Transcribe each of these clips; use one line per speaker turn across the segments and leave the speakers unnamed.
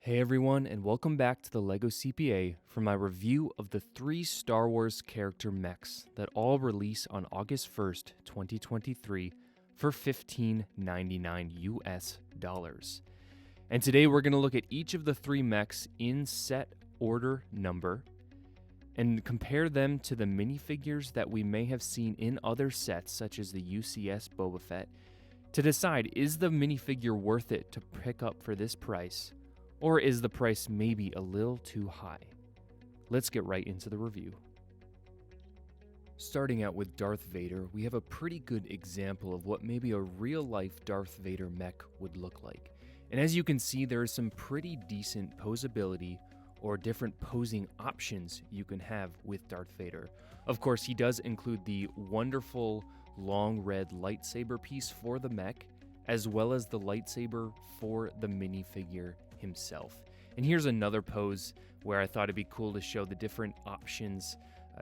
Hey everyone, and welcome back to the LEGO CPA for my review of the 3 Star Wars character mechs that all release on August 1st, 2023 for $15.99 US. And today we're going to look at each of the 3 mechs in set order number and compare them to the minifigures that we may have seen in other sets such as the UCS Boba Fett to decide, is the minifigure worth it to pick up for this price? Or is the price maybe a little too high? Let's get right into the review. Starting out with Darth Vader, we have a pretty good example of what maybe a real-life Darth Vader mech would look like. And as you can see, there is some pretty decent posability or different posing options you can have with Darth Vader. Of course, he does include the wonderful long red lightsaber piece for the mech, as well as the lightsaber for the minifigure himself. And here's another pose where I thought it'd be cool to show the different options,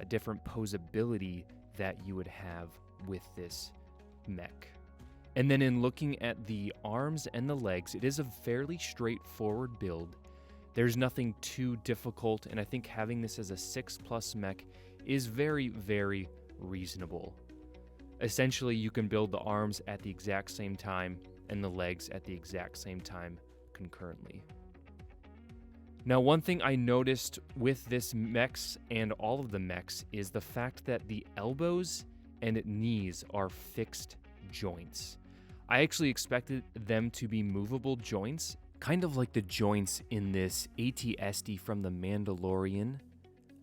different posability that you would have with this mech. And then in looking at the arms and the legs, it is a fairly straightforward build. There's nothing too difficult, and I think having this as a 6+ mech is very, very reasonable. Essentially, you can build the arms at the exact same time and the legs at the exact same time concurrently. Now, one thing I noticed with this mechs and all of the mechs is the fact that the elbows and knees are fixed joints. I actually expected them to be movable joints, kind of like the joints in this AT-ST from The Mandalorian.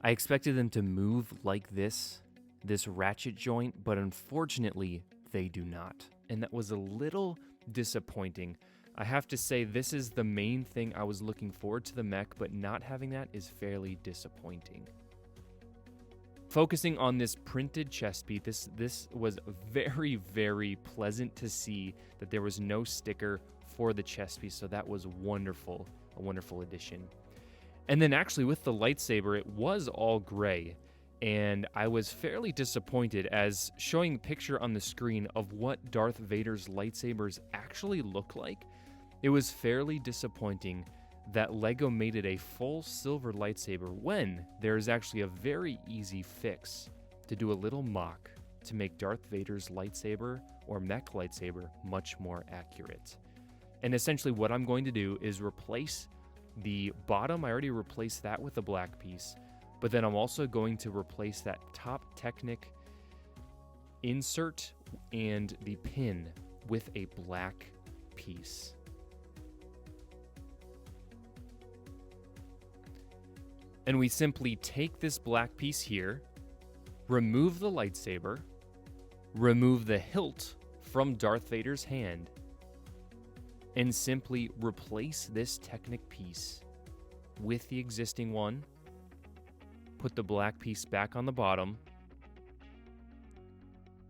I expected them to move like this ratchet joint, but unfortunately they do not. And that was a little disappointing. I have to say, this is the main thing I was looking forward to the mech, but not having that is fairly disappointing. Focusing on this printed chest piece, this was very, very pleasant to see that there was no sticker for the chest piece, so that was wonderful, a wonderful addition. And then actually with the lightsaber, it was all gray, and I was fairly disappointed as showing a picture on the screen of what Darth Vader's lightsabers actually look like. It was fairly disappointing that LEGO made it a full silver lightsaber when there is actually a very easy fix to do a little mock to make Darth Vader's lightsaber or mech lightsaber much more accurate. And essentially what I'm going to do is replace the bottom. I already replaced that with a black piece, but then I'm also going to replace that top Technic insert and the pin with a black piece. And we simply take this black piece here, remove the lightsaber, remove the hilt from Darth Vader's hand, and simply replace this Technic piece with the existing one, put the black piece back on the bottom,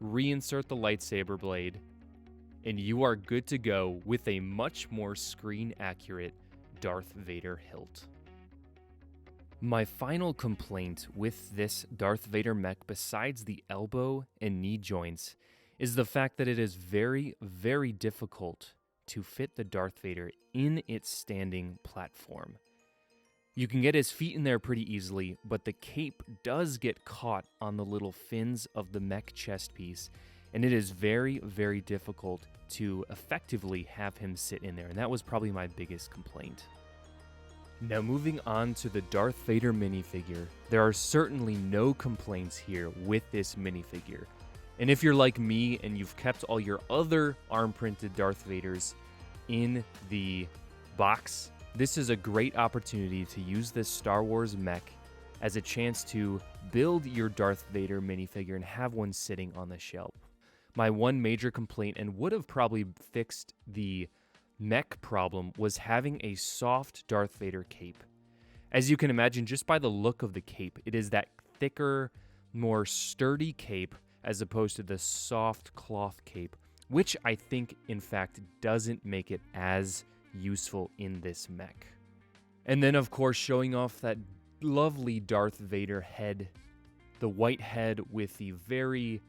reinsert the lightsaber blade, and you are good to go with a much more screen-accurate Darth Vader hilt. My final complaint with this Darth Vader mech, besides the elbow and knee joints, is the fact that it is very, very difficult to fit the Darth Vader in its standing platform. You can get his feet in there pretty easily, but the cape does get caught on the little fins of the mech chest piece, and it is very, very difficult to effectively have him sit in there, and that was probably my biggest complaint. Now moving on to the Darth Vader minifigure, there are certainly no complaints here with this minifigure. And if you're like me and you've kept all your other arm-printed Darth Vaders in the box, this is a great opportunity to use this Star Wars mech as a chance to build your Darth Vader minifigure and have one sitting on the shelf. My one major complaint, and would have probably fixed the mech problem, was having a soft Darth Vader cape. As you can imagine, just by the look of the cape, it is that thicker, more sturdy cape as opposed to the soft cloth cape, which I think, in fact, doesn't make it as useful in this mech. And then, of course, showing off that lovely Darth Vader head, the white head with the very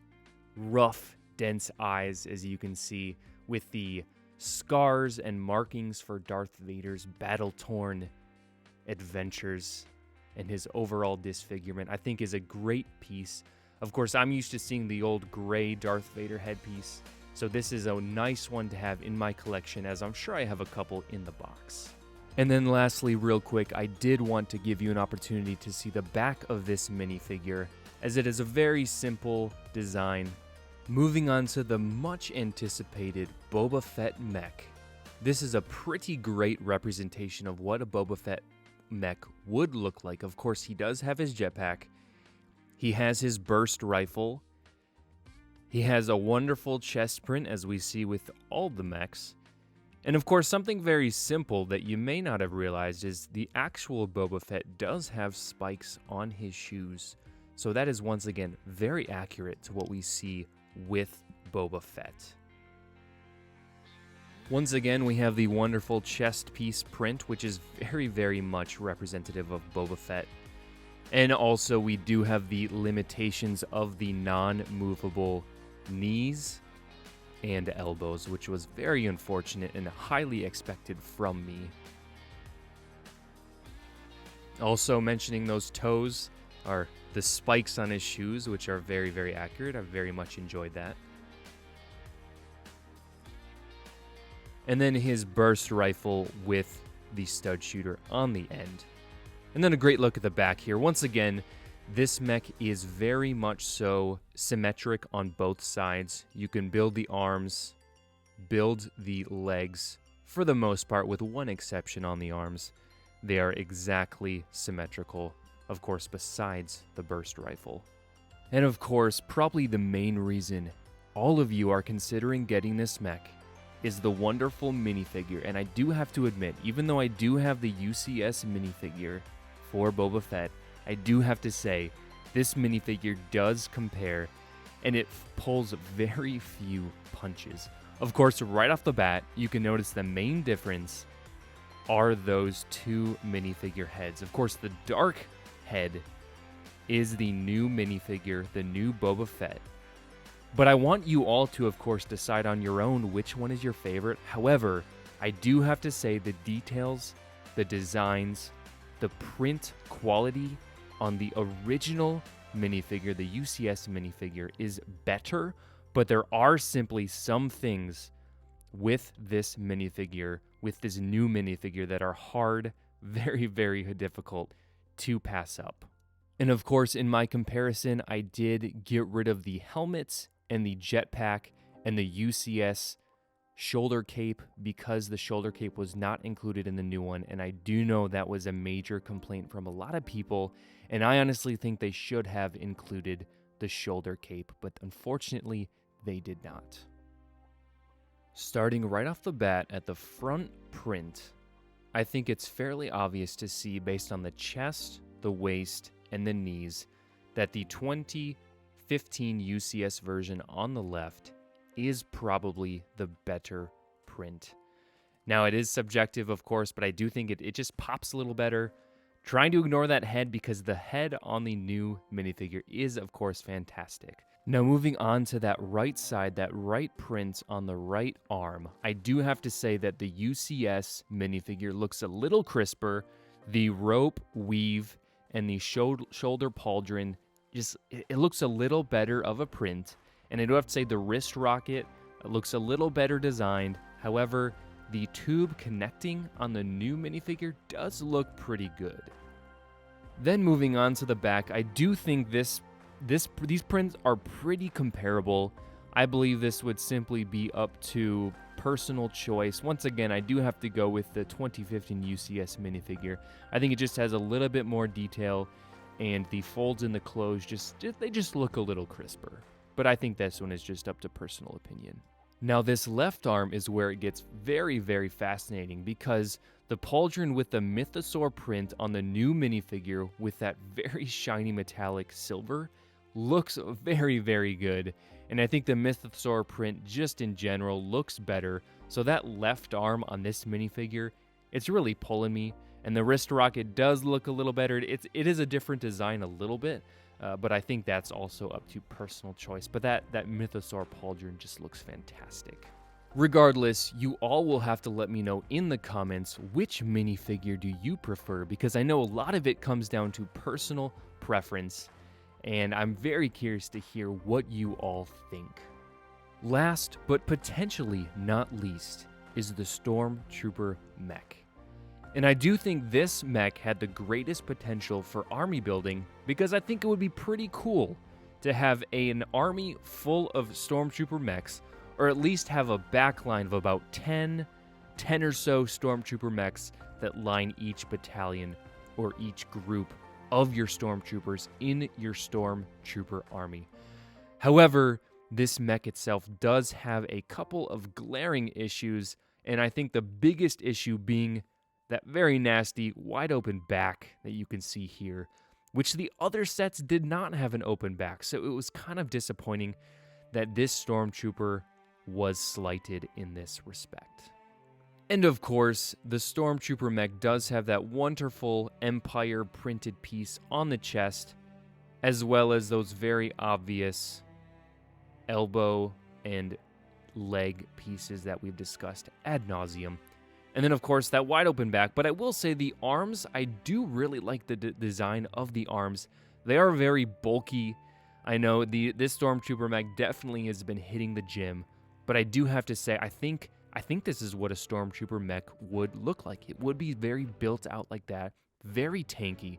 rough, dense eyes, as you can see, with the scars and markings for Darth Vader's battle-torn adventures and his overall disfigurement, I think is a great piece. Of course, I'm used to seeing the old gray Darth Vader headpiece, so this is a nice one to have in my collection, as I'm sure I have a couple in the box. And then lastly, real quick, I did want to give you an opportunity to see the back of this minifigure, as it is a very simple design. Moving on to the much anticipated Boba Fett mech. This is a pretty great representation of what a Boba Fett mech would look like. Of course, he does have his jetpack. He has his burst rifle. He has a wonderful chest print, as we see with all the mechs. And of course, something very simple that you may not have realized is the actual Boba Fett does have spikes on his shoes. So that is once again very accurate to what we see with Boba Fett. Once again, we have the wonderful chest piece print, which is very, very much representative of Boba Fett. And also, we do have the limitations of the non-movable knees and elbows, which was very unfortunate and highly expected from me. Also mentioning those toes are the spikes on his shoes, which are very, very accurate. I very much enjoyed that. And then his burst rifle with the stud shooter on the end. And then a great look at the back here. Once again, this mech is very much so symmetric on both sides. You can build the arms, build the legs, for the most part, with one exception on the arms. They are exactly symmetrical, of course, besides the burst rifle. And of course, probably the main reason all of you are considering getting this mech is the wonderful minifigure. And I do have to admit, even though I do have the UCS minifigure for Boba Fett, I do have to say this minifigure does compare, and it pulls very few punches. Of course, right off the bat, you can notice the main difference are those two minifigure heads. Of course, the dark head is the new minifigure, the new Boba Fett. But I want you all to, of course, decide on your own which one is your favorite. However, I do have to say the details, the designs, the print quality on the original minifigure, the UCS minifigure, is better, but there are simply some things with this minifigure, with this new minifigure, that are hard, very, very difficult to pass up. And of course, in my comparison, I did get rid of the helmets and the jetpack and the UCS shoulder cape because the shoulder cape was not included in the new one, and I do know that was a major complaint from a lot of people, and I honestly think they should have included the shoulder cape, but unfortunately they did not. Starting right off the bat at the front print, I think it's fairly obvious to see, based on the chest, the waist, and the knees, that the 2015 UCS version on the left is probably the better print. Now, it is subjective, of course, but I do think it just pops a little better. Trying to ignore that head, because the head on the new minifigure is, of course, fantastic. Now, moving on to that right side, that right print on the right arm, I do have to say that the UCS minifigure looks a little crisper. The rope weave and the shoulder pauldron, it looks a little better of a print. And I do have to say the wrist rocket looks a little better designed. However, the tube connecting on the new minifigure does look pretty good. Then moving on to the back, I do think these prints are pretty comparable. I believe this would simply be up to personal choice. Once again, I do have to go with the 2015 UCS minifigure. I think it just has a little bit more detail, and the folds in the clothes they just look a little crisper. But I think this one is just up to personal opinion. Now, this left arm is where it gets very, very fascinating, because the pauldron with the mythosaur print on the new minifigure with that very shiny metallic silver looks very, very good. And I think the mythosaur print just in general looks better. So that left arm on this minifigure, it's really pulling me. And the wrist rocket does look a little better. It is a different design a little bit. But I think that's also up to personal choice. But that mythosaur pauldron just looks fantastic. Regardless, you all will have to let me know in the comments which minifigure do you prefer, because I know a lot of it comes down to personal preference, and I'm very curious to hear what you all think. Last, but potentially not least, is the Stormtrooper mech. And I do think this mech had the greatest potential for army building, because I think it would be pretty cool to have an army full of Stormtrooper mechs, or at least have a backline of about 10 or so Stormtrooper mechs that line each battalion or each group of your Stormtroopers in your Stormtrooper army. However, this mech itself does have a couple of glaring issues, and I think the biggest issue being that very nasty wide open back that you can see here, which the other sets did not have an open back, so it was kind of disappointing that this Stormtrooper was slighted in this respect. And of course, the Stormtrooper mech does have that wonderful Empire printed piece on the chest, as well as those very obvious elbow and leg pieces that we've discussed ad nauseum. And then of course that wide open back, but I will say the arms, I do really like the design of the arms. They are very bulky. I know this Stormtrooper mech definitely has been hitting the gym, but I do have to say, I think this is what a Stormtrooper mech would look like. It would be very built out like that, very tanky,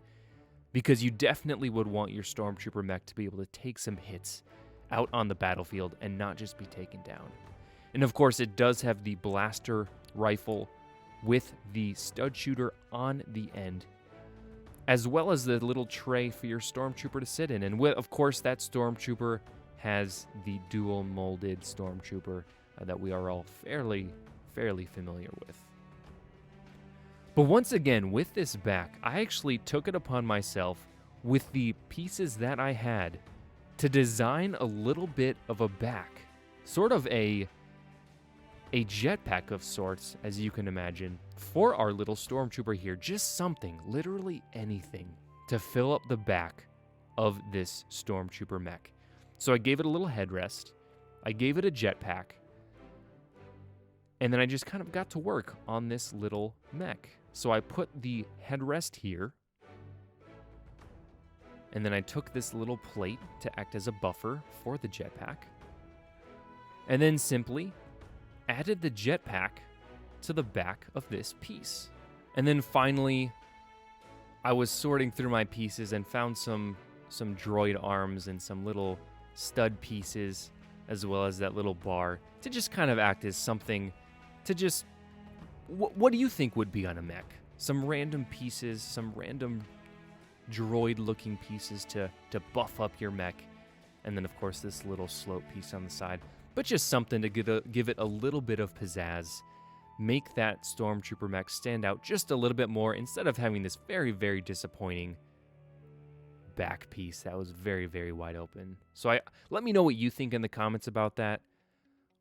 because you definitely would want your Stormtrooper mech to be able to take some hits out on the battlefield and not just be taken down. And of course, it does have the blaster rifle with the stud shooter on the end, as well as the little tray for your Stormtrooper to sit in. And of course, that Stormtrooper has the dual molded Stormtrooper that we are all fairly familiar with. But once again, with this back, I actually took it upon myself, with the pieces that I had, to design a little bit of a back, sort of a jetpack of sorts, as you can imagine, for our little Stormtrooper here. Just something, literally anything, to fill up the back of this Stormtrooper mech. So I gave it a little headrest, I gave it a jetpack, and then I just kind of got to work on this little mech. So I put the headrest here, and then I took this little plate to act as a buffer for the jetpack, and then simply added the jetpack to the back of this piece. And then finally, I was sorting through my pieces and found some droid arms and some little stud pieces, as well as that little bar, to just kind of act as something to just... What do you think would be on a mech? Some random pieces, some random droid-looking pieces to buff up your mech. And then, of course, this little slope piece on the side. But just something to give it a little bit of pizzazz. Make that Stormtrooper mech stand out just a little bit more, instead of having this very, very disappointing back piece that was very, very wide open. So let me know what you think in the comments about that.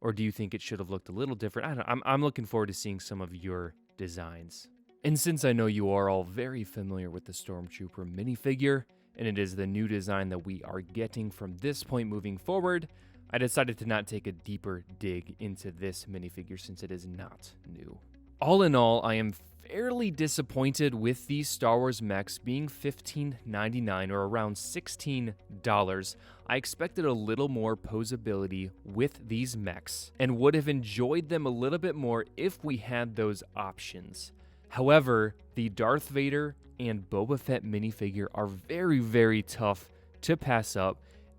Or do you think it should have looked a little different? I'm looking forward to seeing some of your designs. And since I know you are all very familiar with the Stormtrooper minifigure, and it is the new design that we are getting from this point moving forward, I decided to not take a deeper dig into this minifigure since it is not new. All in all, I am fairly disappointed with these Star Wars mechs being $15.99 or around $16. I expected a little more posability with these mechs and would have enjoyed them a little bit more if we had those options. However, the Darth Vader and Boba Fett minifigure are very, very tough to pass up.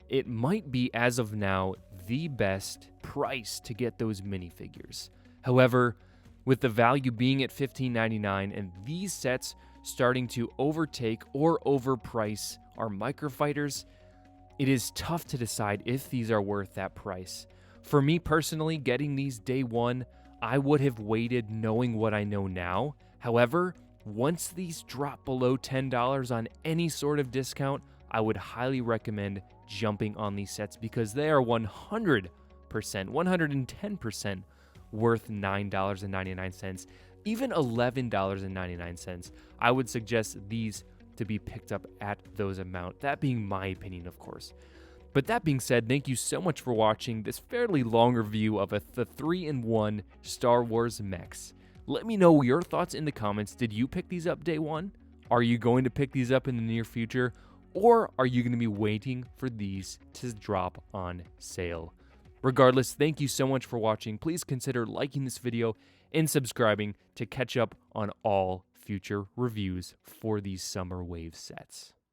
It might be, as of now, the best price to get those minifigures. However, with the value being at $15.99 and these sets starting to overtake or overprice our microfighters, it is tough to decide if these are worth that price. For me personally, getting these day one, I would have waited knowing what I know now. However, once these drop below $10 on any sort of discount, I would highly recommend jumping on these sets, because they are 100%, 110% worth $9.99, even $11.99. I would suggest these to be picked up at those amount. That being my opinion, of course. But that being said, thank you so much for watching this fairly long review of the 3-in-1 Star Wars mechs. Let me know your thoughts in the comments. Did you pick these up day one? Are you going to pick these up in the near future? Or are you going to be waiting for these to drop on sale? Regardless, thank you so much for watching. Please consider liking this video and subscribing to catch up on all future reviews for these summer wave sets.